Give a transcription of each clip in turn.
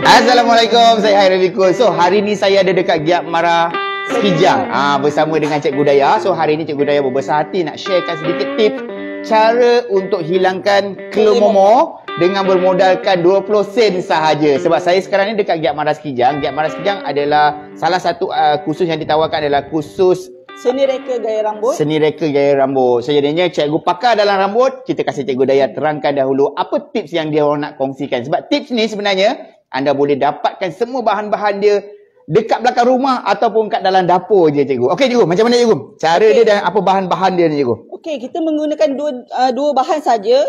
Assalamualaikum, saya Hairul Bikul. So, hari ni saya ada dekat Giat Mara Sekijang bersama dengan Cikgu Daya. So, hari ni Cikgu Daya berbesar hati nak sharekan sedikit tips cara untuk hilangkan kelomomo dengan bermodalkan 20 sen sahaja. Sebab saya sekarang ni dekat Giat Mara Sekijang. Giat Mara Sekijang adalah salah satu kursus yang ditawarkan adalah kursus Seni reka gaya rambut. Seni reka gaya rambut. So, jadinya cikgu pakar dalam rambut, kita kasih Cikgu Daya terangkan dahulu apa tips yang dia orang nak kongsikan. Sebab tips ni sebenarnya anda boleh dapatkan semua bahan-bahan dia dekat belakang rumah ataupun kat dalam dapur je, cikgu. Okey, cikgu, macam mana, cikgu? Cara dia dan apa bahan-bahan dia ni, cikgu? Okey, kita menggunakan dua bahan saja,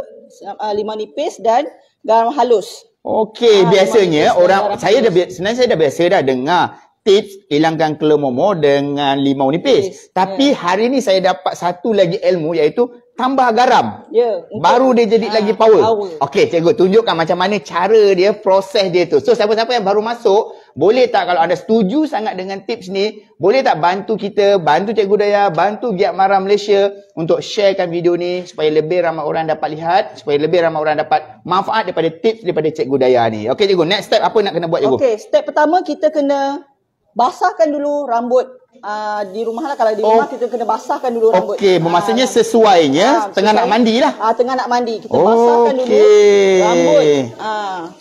limau nipis dan garam halus. Okey, biasanya orang sebenarnya saya dah biasa dah dengar tips hilangkan kelomomo dengan limau nipis. Tapi hari ni saya dapat satu lagi ilmu, iaitu tambah garam. Baru dia jadi lagi power. Okey, cikgu tunjukkan macam mana cara dia, proses dia tu. So, siapa-siapa yang baru masuk, boleh tak kalau anda setuju sangat dengan tips ni, boleh tak bantu kita, bantu Cikgu Daya, bantu Giat Mara Malaysia untuk sharekan video ni supaya lebih ramai orang dapat lihat, supaya lebih ramai orang dapat manfaat daripada tips daripada Cikgu Daya ni. Okey, cikgu, next step apa nak kena buat, cikgu? Okey, step pertama kita kena basahkan dulu rambut. Di rumah lah, kalau di rumah kita kena basahkan dulu rambut. Okey, bermaksudnya sesuainya tengah nak mandi lah. Tengah nak mandi, kita basahkan dulu rambut.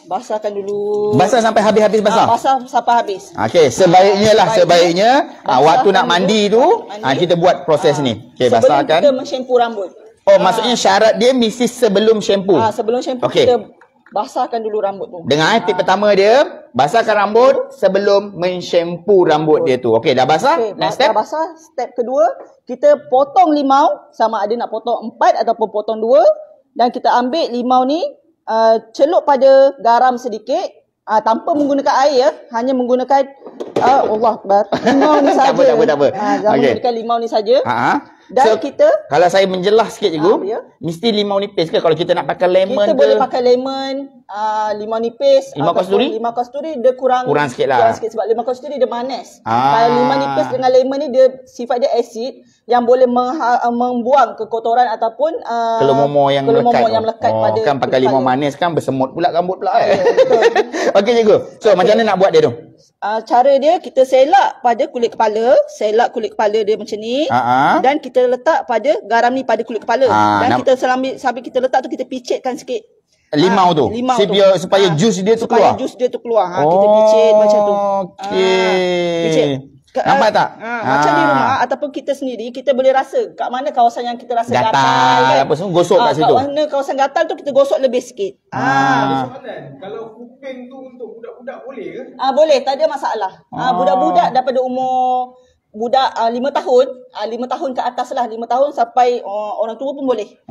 Basahkan dulu. Basah sampai habis-habis basah? Basah sampai habis. Okey, sebaiknya waktu nak mandi tu kita buat proses ni. Okey, basahkan. Sebelum kita mensyampu rambut. Maksudnya syarat dia mesti sebelum shampoo. Sebelum shampoo kita basahkan dulu rambut tu. Dengar tip pertama dia, basahkan rambut sebelum mensyampu rambut dia tu. Okey, dah basah. Next step. Dah basah, step kedua, kita potong limau, sama ada nak potong 4 ataupun potong 2, dan kita ambil limau ni, celup pada garam sedikit, tanpa menggunakan air, hanya menggunakan Allah Akbar, limau ni saja. Tak apa. Menggunakan limau ni saja. Dan kita, kalau saya menjelas sikit, cikgu, mesti limau nipis ke? Kalau kita nak pakai lemon kita boleh pakai lemon, limau nipis, limau kasturi? Limau kasturi dia kurang sikit lah. Kurang sikit sebab limau kasturi dia manis. Kalau limau nipis dengan lemon ni dia sifat dia asid yang boleh membuang kekotoran ataupun kelomomo yang melekat pada kan pakai limau manis kan bersemut pula rambut pula Okey, cikgu. So, macam mana nak buat dia tu? Cara dia, kita selak pada kulit kepala, selak kulit kepala dia macam ni, dan kita letak pada garam ni pada kulit kepala, dan kita sambil kita letak tu kita picitkan sikit limau tu supaya jus dia tu keluar. Supaya jus dia tu keluar. Kita picit macam tu. Picit. Nampak tak? Macam di rumah ataupun kita sendiri, kita boleh rasa kat mana kawasan yang kita rasa gatal kan? Apa semua gosok kat situ. Kat mana kawasan gatal tu kita gosok lebih sikit. Soalan, kalau kuping tu untuk budak-budak boleh ke? Boleh, tak ada masalah. Budak-budak daripada umur 5 tahun, 5 tahun ke atas lah, 5 tahun sampai orang tua pun boleh.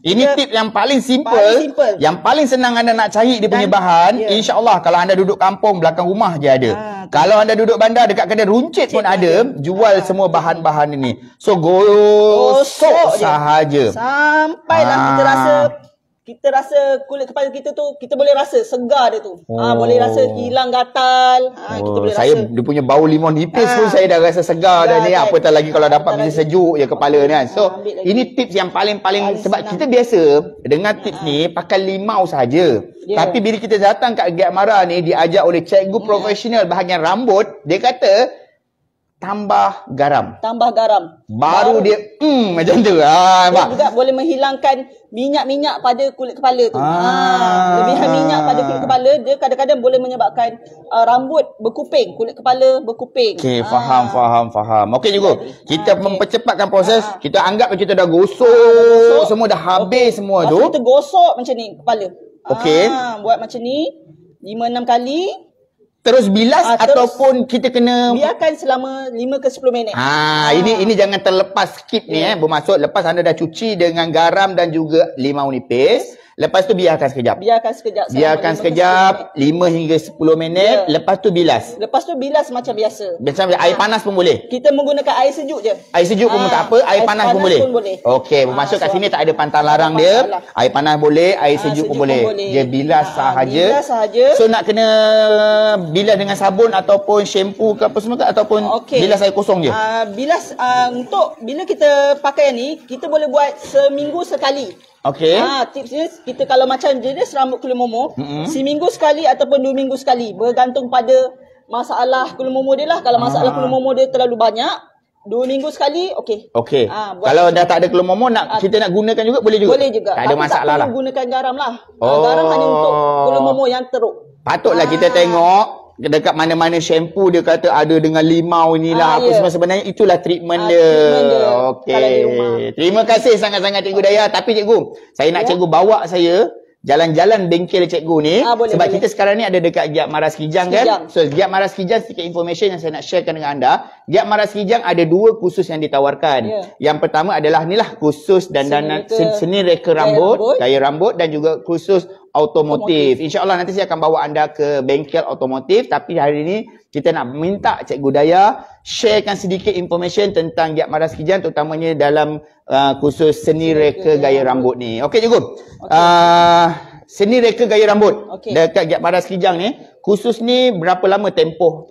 Ini tip yang paling simple, yang paling senang anda nak cari dia punya bahan. InsyaAllah kalau anda duduk kampung, belakang rumah je ada. Kalau anda duduk bandar, dekat kedai runcit pun ada, jual semua bahan-bahan ini. So, gosok sahaja sampailah kita rasa kulit kepala kita tu, kita boleh rasa segar dia tu. Boleh rasa hilang gatal. Kita boleh saya rasa. Dia punya bau limau nipis pun saya dah rasa segar dah ni. Apatah lagi kalau dapat mesti sejuk je kepala ni kan. So, ini tips yang paling sebab kita biasa dengar tips ni pakai limau saja. Tapi bila kita datang kat Giat Mara ni, diajar oleh cikgu profesional bahagian rambut, dia kata tambah garam. Baru dia macam tu. Dia juga boleh menghilangkan minyak-minyak pada kulit kepala tu. Lebihan minyak pada kulit kepala dia kadang-kadang boleh menyebabkan rambut berkuping, kulit kepala berkuping. Okey, faham. Okey, cikgu. Kita mempercepatkan proses. Kita anggap kita dah gosok semua, dah habis semua tu. Kita gosok macam ni kepala. Okey. Buat macam ni 5-6 kali. Terus bilas ataupun kita kena biarkan selama 5 ke 10 minit. Ini jangan terlepas skip ni bermaksud lepas anda dah cuci dengan garam dan juga limau nipis, lepas tu biarkan sekejap. Biarkan sekejap 5 hingga 10 minit, lepas tu bilas. Lepas tu bilas macam biasa. Macam air panas pun boleh. Kita menggunakan air sejuk je. Air sejuk pun tak apa, air panas pun boleh. Okey, bermaksud kat sini tak ada pantang larang dia. Air panas boleh, air sejuk pun boleh. Dia bilas sahaja. So nak kena bilas dengan sabun ataupun shampoo ke apa semua ke, ataupun bilas air kosong je? Bilas untuk bila kita pakai ni, kita boleh buat seminggu sekali. Okey. Tips dia, kita kalau macam jenis rambut kelumomo, seminggu sekali ataupun 2 minggu sekali. Bergantung pada masalah kelumomo dia lah. Kalau masalah kelumomo dia terlalu banyak, 2 minggu sekali, okey. Okey. Kalau dah tak ada kelumomo, kita nak gunakan juga, boleh juga? Boleh juga. Tak ada masalah tak lah. perlu gunakan garam lah. Garam hanya untuk kelumomo yang teruk. Patutlah kita tengok dekat mana-mana shampoo dia kata ada dengan limau inilah apa semua, sebenarnya itulah treatment dia. Okey. Terima kasih sangat-sangat Cikgu Daya. Tapi Cikgu, saya nak Cikgu bawa saya jalan-jalan bengkel Cikgu ni sebab kita sekarang ni ada dekat Giat Maras Kijang kan. So Giat Maras Kijang, sedikit information yang saya nak sharekan dengan anda. Giat Maras Kijang ada 2 kursus yang ditawarkan. Yang pertama adalah inilah kursus dandanan seni reka rambut, gaya rambut dan juga kursus automotif. InsyaAllah nanti saya akan bawa anda ke bengkel automotif. Tapi hari ini kita nak minta Cikgu Daya sharekan sedikit information tentang Giat Maras Kijang, terutamanya dalam kursus seni reka gaya rambut ni. Okey Cikgu. Seni reka gaya rambut dekat Giat Maras Kijang ni, kursus ni berapa lama tempoh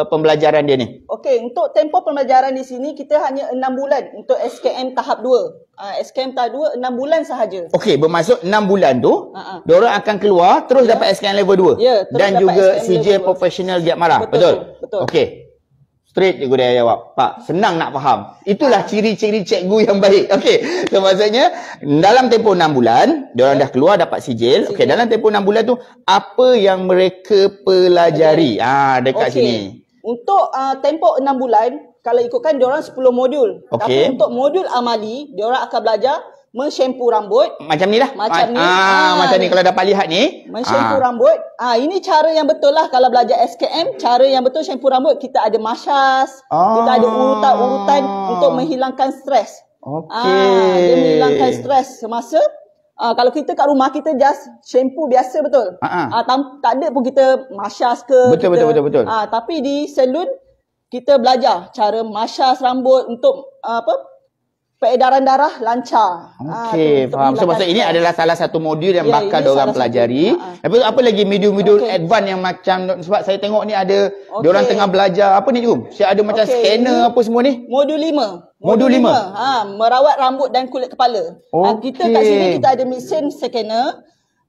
pembelajaran dia ni? Okey, untuk tempoh pembelajaran di sini kita hanya 6 bulan untuk SKM tahap 2. SKM tahap 2 6 bulan sahaja. Okey, bermaksud 6 bulan tu diorang akan keluar terus dapat SKM level 2 dan juga sijil profesional Giat Maras. Betul? Okey. Straight Cikgu Daya jawab. Pak, senang nak faham. Itulah ciri-ciri cikgu yang baik. Okey. So maksudnya dalam tempoh 6 bulan, diorang dah keluar dapat sijil. Okey, dalam tempoh 6 bulan tu apa yang mereka pelajari? Dekat sini. Untuk tempoh 6 bulan, kalau ikutkan diorang 10 modul. Tapi untuk modul amali, diorang akan belajar mensyampu rambut. Macam ni lah. Macam ni. Macam ni kalau dapat lihat ni. Mensyampu rambut. Ini cara yang betul lah kalau belajar SKM. Cara yang betul syampu rambut. Kita ada masyas. Kita ada urutan-urutan untuk menghilangkan stres. Dia menghilangkan stres semasa. Kalau kita kat rumah, kita just shampoo biasa betul. Tak ada pun kita masyas ke. Betul. Tapi di salon, kita belajar cara masyas rambut untuk peredaran darah lancar. Okey, faham. So maksud ini adalah salah satu modul yang bakal diorang pelajari. Lepas tu apa lagi modul advance yang macam, sebab saya tengok ni ada diorang tengah belajar apa ni Cikgu? Saya ada macam scanner apa semua ni. Modul 5. Modul 5. Merawat rambut dan kulit kepala. Kita kat sini kita ada mesin scanner.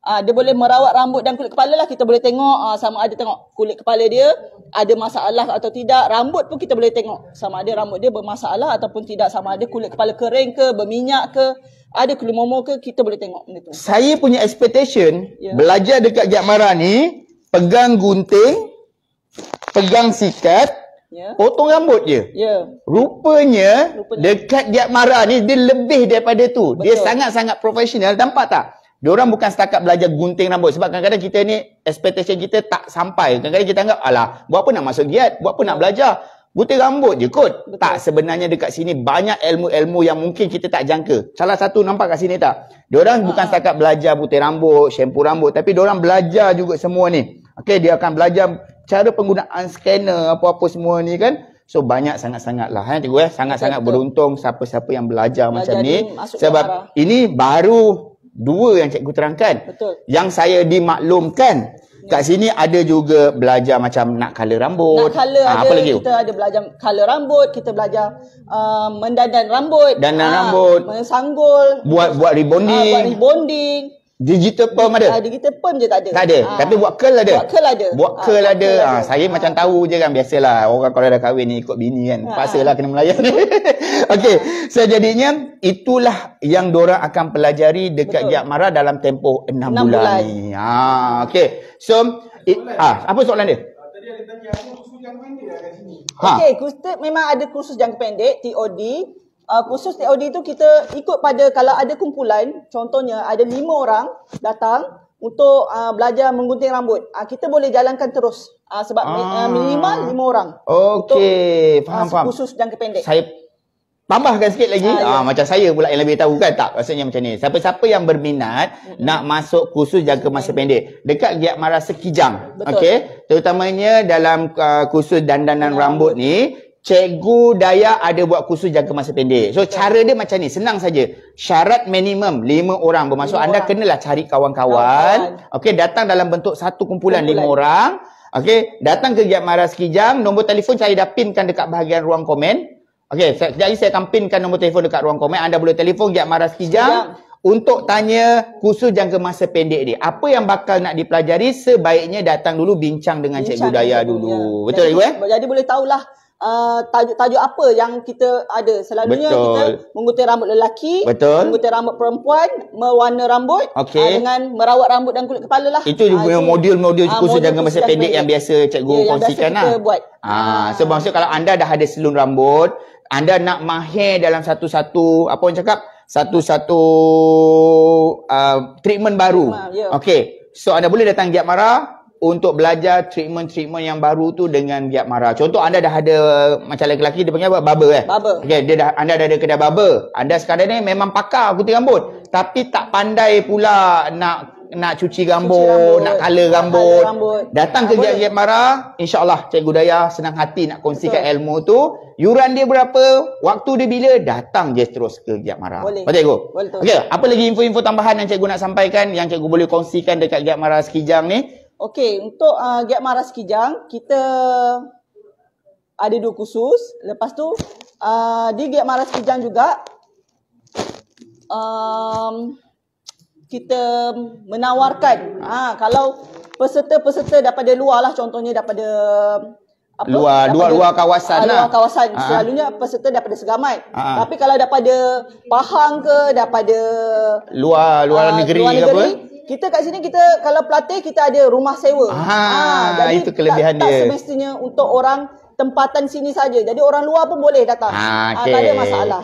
Dia boleh merawat rambut dan kulit kepala lah. Kita boleh tengok sama ada tengok kulit kepala dia ada masalah atau tidak. Rambut pun kita boleh tengok sama ada rambut dia bermasalah ataupun tidak. Sama ada kulit kepala kering ke, berminyak ke, ada kelumomo ke, kita boleh tengok benda tu. Saya punya expectation belajar dekat Giat Maras ni, pegang gunting, pegang sikat, potong rambut je. Rupanya dekat Giat Maras ni dia lebih daripada tu. Dia sangat-sangat profesional. Nampak tak? Diorang bukan setakat belajar gunting rambut. Sebab kadang-kadang kita ni, expectation kita tak sampai. Kadang-kadang kita anggap, alah, buat apa nak masuk giat? Buat apa nak belajar? Gunting rambut je kot. Tak, sebenarnya dekat sini banyak ilmu-ilmu yang mungkin kita tak jangka. Salah satu nampak kat sini tak? Diorang bukan setakat belajar putih rambut, shampoo rambut. Tapi diorang belajar juga semua ni. Okey, dia akan belajar cara penggunaan scanner, apa-apa semua ni kan. So banyak sangat-sangat lah Cikgu. Sangat-sangat beruntung siapa-siapa yang belajar macam ni. Sebab ini baru 2 yang cikgu terangkan. Yang saya dimaklumkan kat sini ada juga belajar macam nak color rambut. Apa lagi? Kita ada belajar color rambut, kita belajar mendandan rambut. Mensanggul, buat rebonding. Digital perm ada? Digital perm je tak ada. Tak ada. Tapi buat curl ada? Buat curl ada. Saya macam tahu je kan, biasalah orang kalau dah kahwin ni ikut bini kan. Paksalah kena melayan. Okey. So jadinya itulah yang diorang akan pelajari dekat Giat Maras dalam tempoh 6 bulan ni. Okey. So apa soalan dia? Tadi ada tanya apa kursus jangka pendek kat sini. Okey, memang ada kursus jangka pendek TOD. Kursus TOD tu kita ikut pada kalau ada kumpulan, contohnya ada 5 orang datang untuk belajar menggunting rambut. Kita boleh jalankan terus sebab minimal 5 orang. Okey, faham. Kursus jangka pendek. Saya tambahkan sikit lagi. Macam saya pula yang lebih tahu kan, tak? Maksudnya macam ni. Siapa-siapa yang berminat nak masuk kursus jangka masa pendek dekat Giat Maras Kijang. Okey, terutamanya dalam kursus dandanan rambut ni, Cikgu Daya ada buat kursus jangka masa pendek. So cara dia macam ni, senang saja. Syarat minimum 5 orang. Bermaksud anda kenalah cari kawan-kawan. Okey, datang dalam bentuk satu kumpulan 5 orang. Okey, datang ke Giat Maras Kijang. Nombor telefon saya dah pinkan dekat bahagian ruang komen. Okey, jadi saya akan pinkan nombor telefon dekat ruang komen. Anda boleh telefon Giat Maras Kijang untuk tanya khusus jangka masa pendek dia. Apa yang bakal nak dipelajari, sebaiknya datang dulu bincang dengan Cikgu Daya dulu. Betul jadi, Cikgu Jadi boleh tahulah tajuk-tajuk apa yang kita ada. Selalunya kita menggunting rambut lelaki, menggunting rambut perempuan, mewarna rambut dengan merawat rambut dan kulit kepala lah. Itu modul-modul khusus jangka masa pendek yang biasa cikgu kongsikan lah. So maksud kalau anda dah ada salon rambut, anda nak mahir dalam satu-satu apa orang cakap, satu-satu treatment baru. Okey. So anda boleh datang Giat Mara untuk belajar treatment-treatment yang baru tu dengan Giat Mara. Contoh anda dah ada macam lelaki dia panggil apa? Barber Barber. Okey, anda dah ada kedai barber. Anda sekarang ni memang pakar gunting rambut, tapi tak pandai pula nak cuci rambut, nak color rambut. Datang ke Giat Mara, insya-Allah Cikgu Daya senang hati nak kongsikan ilmu tu. Yuran dia berapa, waktu dia bila, datang je terus ke Giat Mara. Boleh. Betul Cikgu? Betul. Okey, apa lagi info-info tambahan yang Cikgu nak sampaikan yang Cikgu boleh kongsikan dekat Giat Mara Sekijang ni? Okey, untuk Giat Mara Sekijang, kita ada 2 kursus. Lepas tu, di Giat Mara Sekijang juga, kita menawarkan, kalau peserta-peserta daripada luar lah, contohnya daripada luar kawasan lah. Luar kawasan. Selalunya peserta daripada Segamat. Tapi kalau daripada Pahang ke, daripada luar negeri ke apa, kita kat sini, kita kalau pelatih kita ada rumah sewa. Jadi itu kelebihan tak dia. Tak semestinya untuk orang tempatan sini saja. Jadi orang luar pun boleh datang. Tak ada masalah.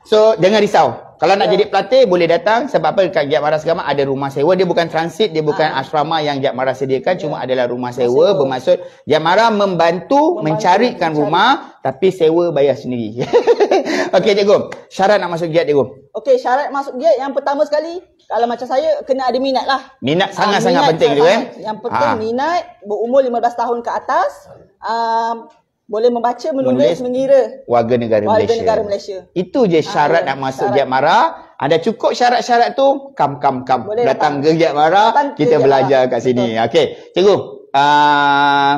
So jangan risau. Kalau nak jadi pelatih boleh datang, sebab apa, kat Giat Mara Segamat ada rumah sewa. Dia bukan transit, dia bukan asrama yang Giat Mara sediakan, cuma adalah rumah sewa. Bermaksud Giat Mara membantu mencarikan rumah, tapi sewa bayar sendiri. Okey Cikgu, syarat nak masuk Giat Cikgu. Okey, syarat masuk Giat yang pertama sekali, kalau macam saya, kena ada minat lah. Minat sangat-sangat penting tu Yang penting minat, berumur 15 tahun ke atas, boleh membaca, menulis, mengira. Warga negara Malaysia. Itu je syarat nak masuk Giat Mara. Ada cukup syarat-syarat tu, come. Datang ke Giat Mara, kita belajar kat sini. Okey, Cikgu.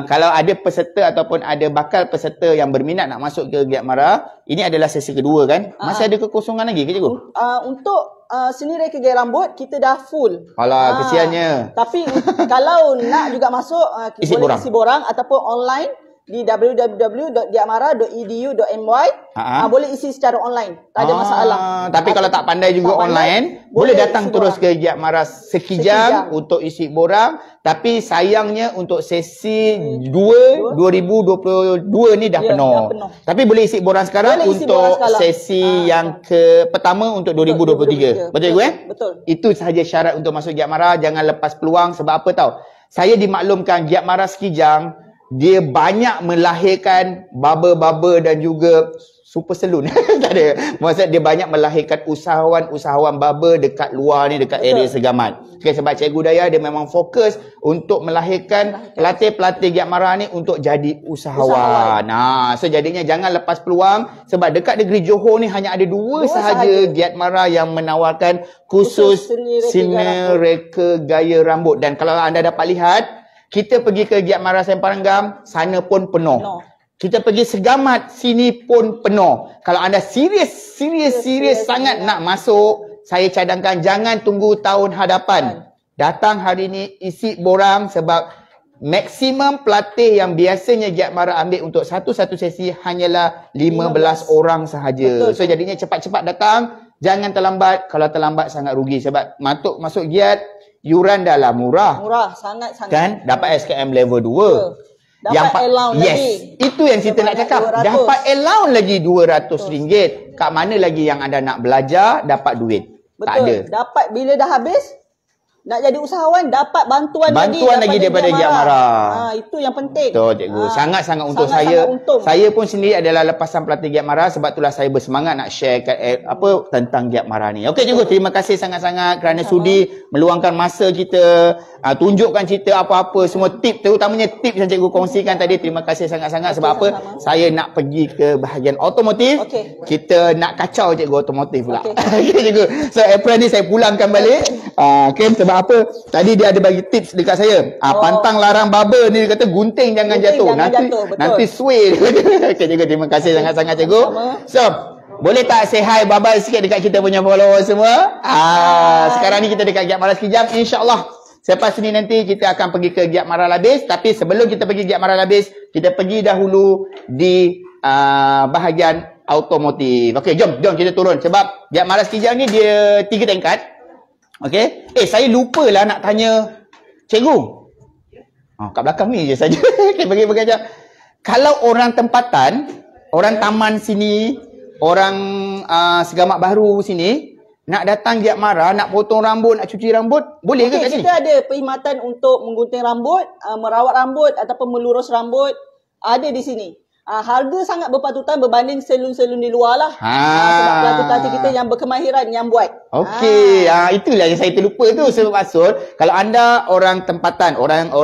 Kalau ada peserta ataupun ada bakal peserta yang berminat nak masuk ke Giat Mara, ini adalah sesi kedua kan? Masih ada kekosongan lagi ke Cikgu? Untuk seni reka gaya rambut, kita dah full. Alah, kesiannya. Tapi kalau nak juga masuk, boleh isi borang ataupun online di www.giatmara.edu.my. Boleh isi secara online, tak ada masalah. Tapi kalau tak pandai juga online, boleh datang terus ke Giat Mara Sekijang untuk isi borang. Tapi sayangnya untuk sesi 2022 ni dah penuh. Tapi boleh isi borang sekarang untuk sesi yang pertama untuk 2023. Betul Cikgu Betul. Itu sahaja syarat untuk masuk Giat Mara. Jangan lepas peluang. Sebab apa tahu? Saya dimaklumkan Giat Mara Sekijang dia banyak melahirkan barber dan juga super salon. Tak ada. Maksud dia banyak melahirkan usahawan barber dekat luar ni, dekat area Segamat. Okay, sebab Cikgu Daya dia memang fokus untuk melahirkan pelatih-pelatih Giat Mara ni untuk jadi usahawan. So jadinya jangan lepas peluang, sebab dekat negeri Johor ni hanya ada 2 sahaja Giat Mara yang menawarkan khusus seni reka gaya rambut. Dan kalau anda dapat lihat, kita pergi ke Giat Mara Sempang Renggam, sana pun penuh. Kita pergi Segamat, sini pun penuh. Kalau anda serius sangat nak masuk, saya cadangkan jangan tunggu tahun hadapan. Datang hari ni, isi borang, sebab maksimum pelatih yang biasanya Giat Mara ambil untuk satu sesi hanyalah 15 orang sahaja. So jadinya cepat-cepat datang, jangan terlambat. Kalau terlambat sangat rugi, sebab masuk Giat, yuran dah lah murah. Sangat-sangat. Kan? Dapat SKM level 2. Dapat allowance lagi. Itu yang kita nak cakap. 200. Dapat allowance lagi RM200. Kat mana lagi yang anda nak belajar, dapat duit? Betul. Tak ada. Dapat bila dah habis, nak jadi usahawan, dapat bantuan lagi daripada Giat Mara. Itu yang penting. Betul Cikgu. Sangat-sangat untuk saya. Saya pun sendiri adalah lepasan pelatih Giat Mara, sebab itulah saya bersemangat nak share tentang Giat Mara ni. Okey Cikgu, terima kasih sangat-sangat kerana sudi meluangkan masa kita, tunjukkan cerita apa-apa, semua tip, terutamanya tip yang Cikgu kongsikan tadi. Terima kasih sangat-sangat. Sebab apa? Saya nak pergi ke bahagian otomotif. Kita nak kacau Cikgu otomotif pula. Okey Cikgu. So April ni saya pulangkan balik. Sebab apa? Tadi dia ada bagi tips dekat saya. Pantang larang barber ni, dia kata gunting jangan jatuh. Nanti sway. Okey Cikgu, terima kasih sangat-sangat Cikgu. So, Boleh tak say hi, bye-bye sikit dekat kita punya followers semua? Sekarang ni kita dekat Giat Mara Sekejap. InsyaAllah, selepas ni nanti kita akan pergi ke Giat Mara Labis. Tapi sebelum kita pergi Giat Mara Labis, kita pergi dahulu di bahagian automotif. Okey, jom kita turun. Sebab Giat Mara Sekejap ni dia 3 tingkat. Okey. Saya lupa lah nak tanya cikgu. Kat belakang ni je saja. Okey, bagi sekejap. Kalau orang tempatan, orang taman sini, orang Segamak Baru sini, nak datang Giat Mara, nak potong rambut, nak cuci rambut, boleh ke kat sini? Kita ada perkhidmatan untuk menggunting rambut, merawat rambut ataupun melurus rambut, ada di sini. Harga sangat berpatutan berbanding salon-salon di luar lah. Sebab pelatih-pelatih kita yang berkemahiran yang buat. Okey, itulah yang saya terlupa tu. Sebab maksud, kalau anda orang tempatan, orang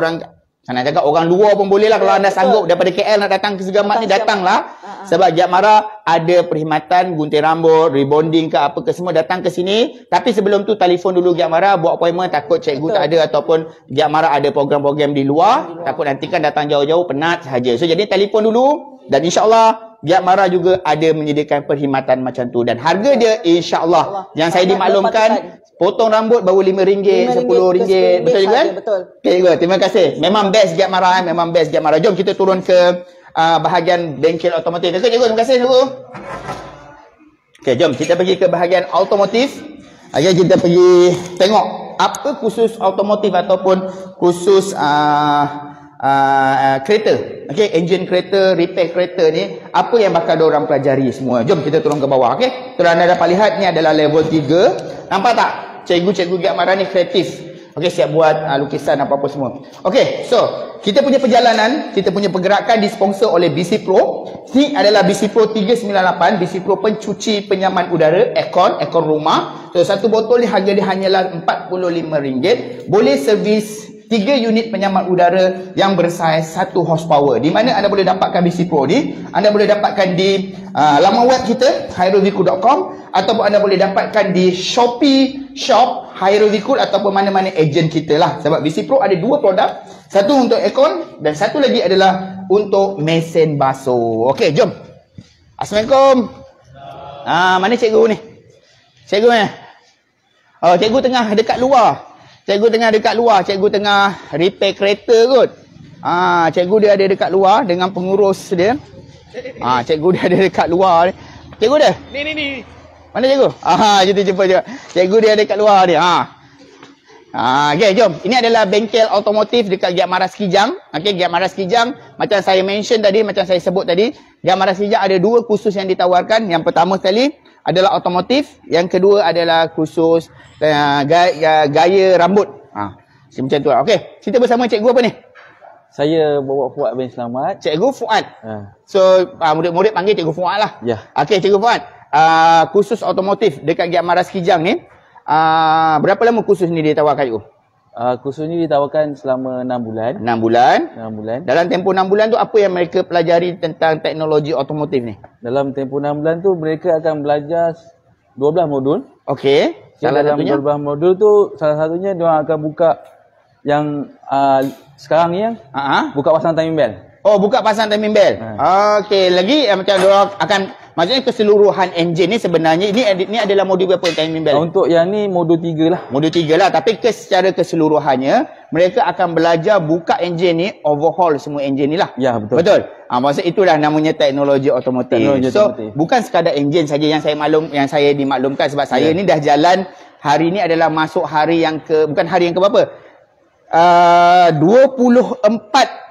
nak cakap orang luar pun boleh lah. Kalau anda sanggup daripada KL nak datang ke Segamat ni, datanglah. Sebab Giat Mara ada perkhidmatan gunting rambut, rebonding ke apa ke semua, datang ke sini. Tapi sebelum tu telefon dulu Giat Mara, buat appointment, takut cikgu tak ada ataupun Giat Mara ada program-program di luar. Takut nanti kan datang jauh-jauh penat sahaja. So jadi telefon dulu dan insya-Allah Giat Mara juga ada menyediakan perkhidmatan macam tu. Dan harga dia insya-Allah yang saya dimaklumkan, potong rambut baru RM5, RM10. Betul juga kan? Betul. Okey juga. Terima kasih. Memang best Giat Mara, memang best Giat Mara. Jom kita turun ke bahagian bengkel otomotif. Okey cikgu, terima kasih cikgu. Okey, jom kita pergi ke bahagian otomotif. Okey, kita pergi tengok apa khusus otomotif ataupun khusus kereta. Okey, engine kereta, repair kereta ni, apa yang bakal diorang pelajari semua. Jom kita turun ke bawah. Okey, kalau anda dapat lihat ni adalah level 3. Nampak tak? Cikgu-cikgu Giat Mara ni kreatif. Okey, siap buat lukisan apa-apa semua. Okey, so kita punya perjalanan, kita punya pergerakan disponsor oleh BC Pro. Ni adalah BC Pro 398, BC Pro pencuci penyaman udara, aircon rumah. So satu botol ni harga dia hanyalah RM45. Boleh servis 3 unit penyaman udara yang bersaiz 1 horsepower. Di mana anda boleh dapatkan BC Pro ni? Anda boleh dapatkan di laman web kita hairovikul.com ataupun anda boleh dapatkan di Shopee Shop Hairovikul ataupun mana-mana ejen kita lah. Sebab BC Pro ada 2 produk. Satu untuk aircon dan satu lagi adalah untuk mesin basuh. Okey, jom. Assalamualaikum. Mana cikgu ni? Cikgu ni? Oh, cikgu tengah dekat luar. Cikgu tengah repair kereta kot. Cikgu dia ada dekat luar dengan pengurus dia. Cikgu dia ada dekat luar ni. Cikgu dia? Ni. Mana cikgu? Kita jumpa je. Cikgu dia ada dekat luar ni. Okay, jom. Ini adalah bengkel otomotif dekat Giat Mara Sekejang. Okay, Giat Mara Sekejang, macam saya mention tadi, macam saya sebut tadi, Giat Mara Sekejang ada 2 kursus yang ditawarkan. Yang pertama sekali adalah otomotif, yang kedua adalah kursus gaya rambut. Macam tu lah. Okey, kita bersama cikgu apa ni? Saya Bapak Fuad bin Selamat. Cikgu Fuad. So murid-murid panggil cikgu Fuad lah. Ya. Okey, cikgu Fuad. Kursus otomotif dekat Giat Mara Sekejang ni, berapa lama kursus ni ditawarkan cikgu? Kursus ni ditawarkan selama 6 bulan. 6 bulan. 6 bulan. Dalam tempoh 6 bulan tu apa yang mereka pelajari tentang teknologi otomotif ni? Dalam tempoh 6 bulan tu mereka akan belajar 12 modul. Okey. Salah dalam satunya 12 modul tu salah satunya dia orang akan buka yang sekarang ni yang buka pasang timing belt. Oh, buka pasang timing belt. Okey, lagi macam dia orang akan, maksudnya keseluruhan enjin ni sebenarnya ini adalah modul berapa timing belt? Untuk yang ni modul 3 lah. Modul 3 lah, tapi secara keseluruhannya mereka akan belajar buka enjin ni, overhaul semua enjin ni lah. Ya, betul. Betul. Maksud itulah namanya teknologi otomotif. Bukan sekadar enjin saja yang saya dimaklumkan, sebab saya ni dah jalan, hari ni adalah masuk hari yang bukan hari yang ke berapa? 24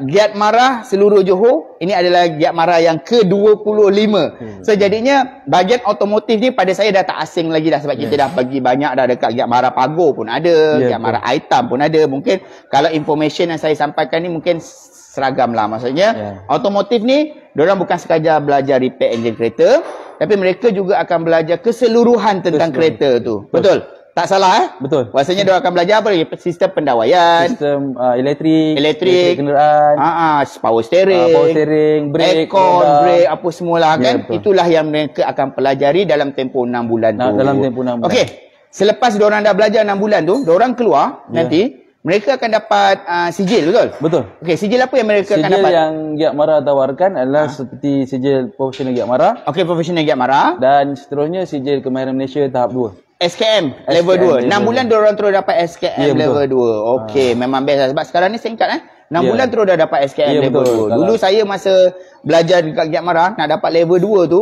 Giat Mara seluruh Johor. Ini adalah Giat Mara yang ke-25. So jadinya bahagian otomotif ni pada saya dah tak asing lagi dah, sebab kita dah pergi banyak dah dekat Giat Mara Pago pun ada, Giat Mara Aitam pun ada. Mungkin kalau information yang saya sampaikan ni mungkin seragam lah. Maksudnya otomotif ni diorang bukan sekadar belajar repair enjin kereta, tapi mereka juga akan belajar keseluruhan tentang kereta tu. Betul? Tak salah Betul. Rasanya dia akan belajar apa? Sistem pendawaian, sistem elektrik kenderaan, power steering, brake, aircon, brake, apa semualah kan. Itulah yang mereka akan pelajari dalam tempoh 6 bulan tu. Dalam tempoh 6 bulan. Okey. Selepas diorang dah belajar 6 bulan tu, diorang keluar nanti mereka akan dapat sijil, betul? Betul. Okey, sijil apa yang mereka akan Sijil dapat? yang Giat Mara tawarkan adalah seperti sijil profesional Giat Mara Okey, profesional Giat Mara. dan seterusnya sijil Kemahiran Malaysia tahap 2. SKM level 2. 6 bulan diorang terus dapat SKM Ya, betul. level 2. Okey, memang best lah. Sebab sekarang ni singkat 6 Ya. bulan terus dah dapat SKM Ya, level betul. 2. Dulu saya masa belajar dekat Giat Mara nak dapat level 2 tu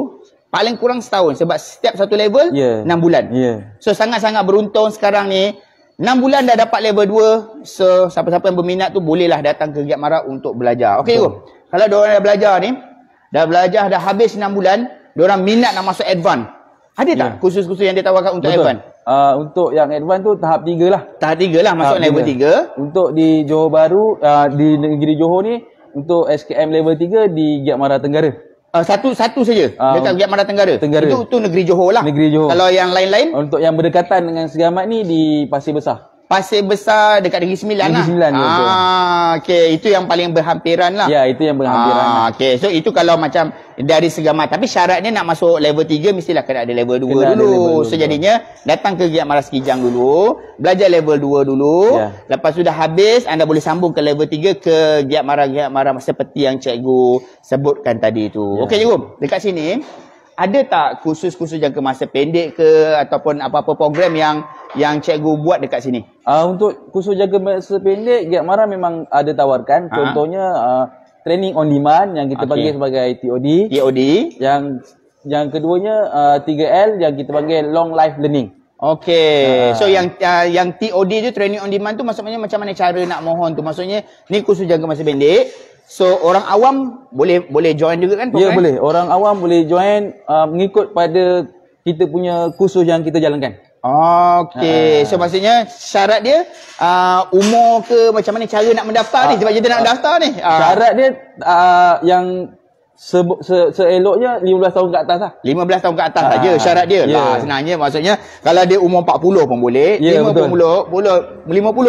paling kurang setahun sebab setiap satu level Ya. 6 bulan. Ya. So sangat-sangat beruntung sekarang ni 6 bulan dah dapat level 2. So siapa-siapa yang berminat tu bolehlah datang ke Giat Mara untuk belajar. Okey, kalau diorang dah belajar ni, dah habis 6 bulan, diorang minat nak masuk advance. Ada tak kursus-kursus yang ditawarkan untuk advance? Untuk yang advance tu tahap 3 lah. Tahap 3 lah, masuk Tahap level 3. Untuk di Johor Bahru, di negeri Johor ni, untuk SKM level 3 di Giat Mara Tenggara. Satu saja dekat Giat Mara Tenggara. Tenggara. Itu negeri Johor lah. Negeri Johor. Kalau yang lain-lain, Untuk yang berdekatan dengan Segamat ni di Pasir Besar. Pasir Besar dekat Negeri Sembilan Negeri lah. Sembilan, ya, betul. Okey, itu yang paling berhampiran lah. Ya, itu yang berhampiran. Okey, so itu kalau macam dari Segamat. Tapi syaratnya nak masuk level 3 mestilah kena ada level 2 Kena ada dulu. level 2 So jadinya datang ke Giat Mara Sekijang dulu, belajar level 2 dulu. Ya. Lepas sudah habis, anda boleh sambung ke level 3 ke Giat Mara seperti yang cikgu sebutkan tadi tu. Ya. Okey cikgu, dekat sini ada tak kursus-kursus jangka masa pendek ke ataupun apa-apa program yang cikgu buat dekat sini? Untuk kursus jaga masa pendek, Giat Mara memang ada tawarkan. Contohnya training on demand yang kita panggil sebagai TOD. TOD. Yang keduanya 3L yang kita panggil long life learning. Okey. So yang TOD tu, training on demand tu maksudnya macam mana cara nak mohon tu? Maksudnya ni kursus jangka masa pendek. So orang awam boleh join juga kan Ya, program? boleh. Orang awam boleh join mengikut pada kita punya kursus yang kita jalankan. Okey. So maksudnya syarat dia umur ke macam mana cara nak mendaftar ni? Sebab kita nak daftar ni. Syarat dia yang seeloknya 15 tahun ke atas lah. 15 tahun ke atas saja syarat dia. Ya. Sebenarnya maksudnya kalau dia umur 40 pun boleh, Ya, 50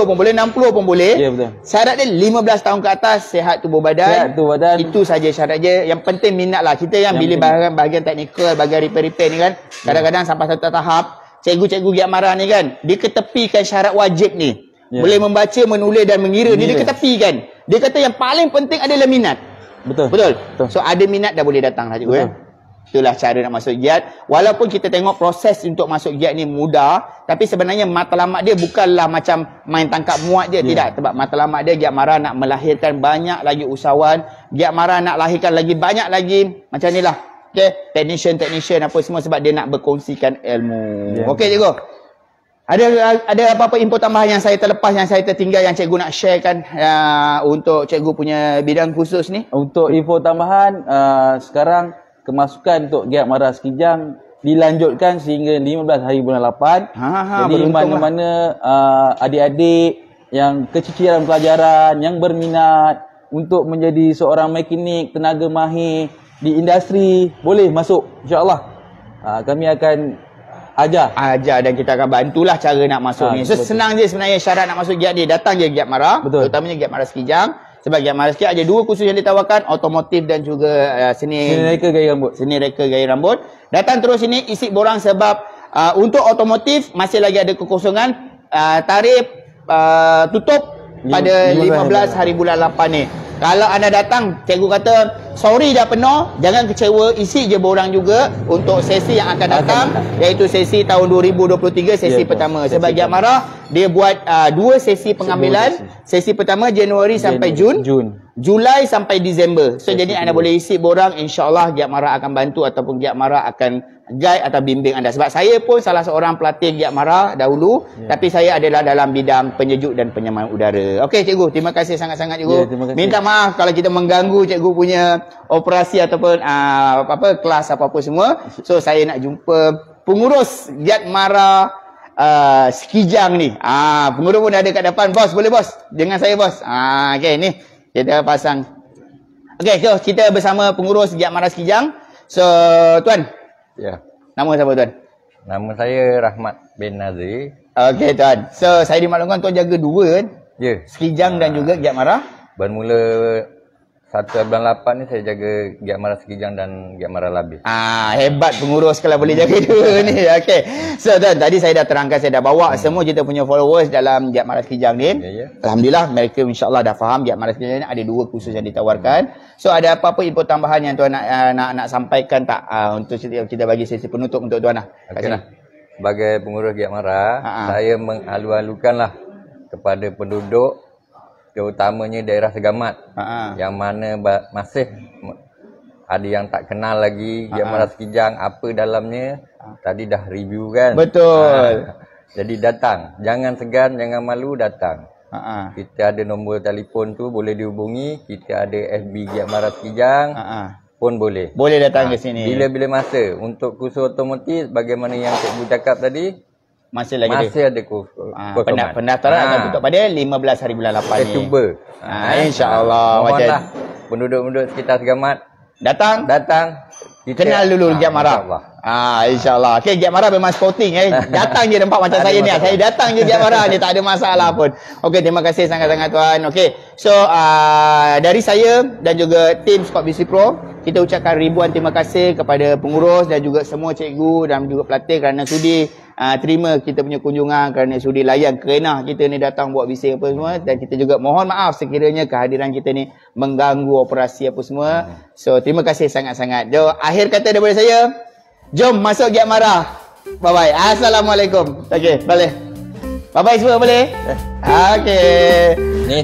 pun boleh, 60 pun boleh. Ya, betul. Syarat dia 15 tahun ke atas, sihat tubuh badan. Sihat tubuh badan. Itu saja syarat dia. Yang penting minat lah. Kita yang bila bahagian teknikal, bahagian repair ni kan, kadang-kadang sampai satu tahap, cikgu-cikgu Giat Mara ni kan, dia ketepikan syarat wajib ni. Ya. Boleh membaca, menulis dan mengira. Dia ketepikan. Dia kata yang paling penting adalah minat. Betul. So ada minat dah boleh datang lah cikgu. Itulah cara nak masuk Giat. Walaupun kita tengok proses untuk masuk Giat ni mudah, tapi sebenarnya matlamat dia bukanlah macam main tangkap muat je. Tidak. Sebab matlamat dia Giat Mara nak melahirkan banyak lagi usahawan. Giat Mara nak lahirkan lagi banyak lagi macam ni lah. Okay? Technician apa semua sebab dia nak berkongsikan ilmu. Okey cikgu. Ada apa-apa info tambahan yang saya terlepas, yang saya tertinggal, yang cikgu nak sharekan untuk cikgu punya bidang khusus ni? Untuk info tambahan, sekarang kemasukan untuk Giat Mara Sekijang dilanjutkan sehingga 15 hari bulan 8. Jadi mana-mana adik-adik yang keciciran pelajaran, yang berminat untuk menjadi seorang mekanik, tenaga mahir di industri, boleh masuk insya-Allah. Kami akan ajar dan kita akan bantulah cara nak masuk ni. So senang je sebenarnya syarat nak masuk Giat dia. Datang je Giat Mara, terutamanya Giat Mara Sekijang. Sebab Giat Mara Sekijang ada dua kursus yang ditawarkan, otomotif dan juga seni reka gaya rambut. Seni reka gaya rambut. Datang terus sini isi borang sebab untuk otomotif masih lagi ada kekosongan. Tarikh tutup pada 15 hari bulan 8 ni. Kalau anda datang, cikgu kata sorry dah penuh, jangan kecewa, isi je borang juga untuk sesi yang akan datang, iaitu sesi tahun 2023 sesi pertama. Sebab Giat Mara dia buat dua sesi pengambilan. Sesi pertama Januari sampai Jun. Julai sampai Disember. So jadi anda boleh isi borang, insya-Allah Giat Mara akan bantu ataupun Giat Mara akan guide atau bimbing anda. Sebab saya pun salah seorang pelatih Giat Mara dahulu, tapi saya adalah dalam bidang penyejuk dan penyamaran udara. Okey cikgu, terima kasih sangat-sangat cikgu. Minta maaf kalau kita mengganggu cikgu punya operasi ataupun kelas apa-apa semua. So saya nak jumpa pengurus Giat Mara Sekijang ni. Pengurus pun ada kat depan. Bos, boleh bos? Dengan saya bos. Okey ni kita pasang. Okey, so kita bersama pengurus Giat Mara Sekijang. So tuan. Ya. Nama siapa tuan? Nama saya Rahmat bin Nazir. Okey tuan. So saya dimaklumkan tuan jaga dua kan? Ya. Sekijang dan juga Giat Mara. Bermula 1 bulan 8 ni saya jaga Giat Mara Sekijang dan Giat Mara Labis. Hebat pengurus kalau boleh jaga dua ni. Okey. So tuan, tadi saya dah terangkan, saya dah bawa semua kita punya followers dalam Giat Mara Sekijang ni. Alhamdulillah mereka insya-Allah dah faham Giat Mara Sekijang ni ada 2 kursus yang ditawarkan. So ada apa-apa info tambahan yang tuan nak sampaikan tak untuk kita bagi sesi penutup untuk tuan lah. Okeylah. Sebagai pengurus Giat Mara, saya mengalu-alukanlah kepada penduduk terutamanya daerah Segamat yang mana masih ada yang tak kenal lagi Giat Mara Sekijang apa dalamnya. Tadi dah review kan. Betul. Jadi datang, jangan segan, jangan malu, datang. Kita ada nombor telefon tu, boleh dihubungi. Kita ada FB Giat Mara Sekijang pun boleh. Boleh datang ke sini. Bila-bila masa untuk kursus otomotif bagaimana yang cikgu cakap tadi, masih ada kosongan. Pendaftaran akan tutup pada 15 hari bulan 8 ni. Cuba. InsyaAllah. Mohonlah penduduk-penduduk sekitar Segamat datang. Kita kenal dulu Giat Mara. InsyaAllah. Okey, Giat Mara memang sporting Datang je nampak macam saya ni. Saya datang je Giat Mara ni, tak ada masalah pun. Okey, terima kasih sangat-sangat tuan. Okey. So dari saya dan juga tim Sport BC Pro, kita ucapkan ribuan terima kasih kepada pengurus dan juga semua cikgu dan juga pelatih kerana sudi terima kita punya kunjungan, kerana sudi layan kerenah kita ni datang buat bising apa semua. Dan kita juga mohon maaf sekiranya kehadiran kita ni mengganggu operasi apa semua. So terima kasih sangat-sangat. Jom, akhir kata daripada saya, jom masuk Giat Mara. Bye-bye. Assalamualaikum. Okey, boleh. Bye-bye semua boleh? Okey. Ni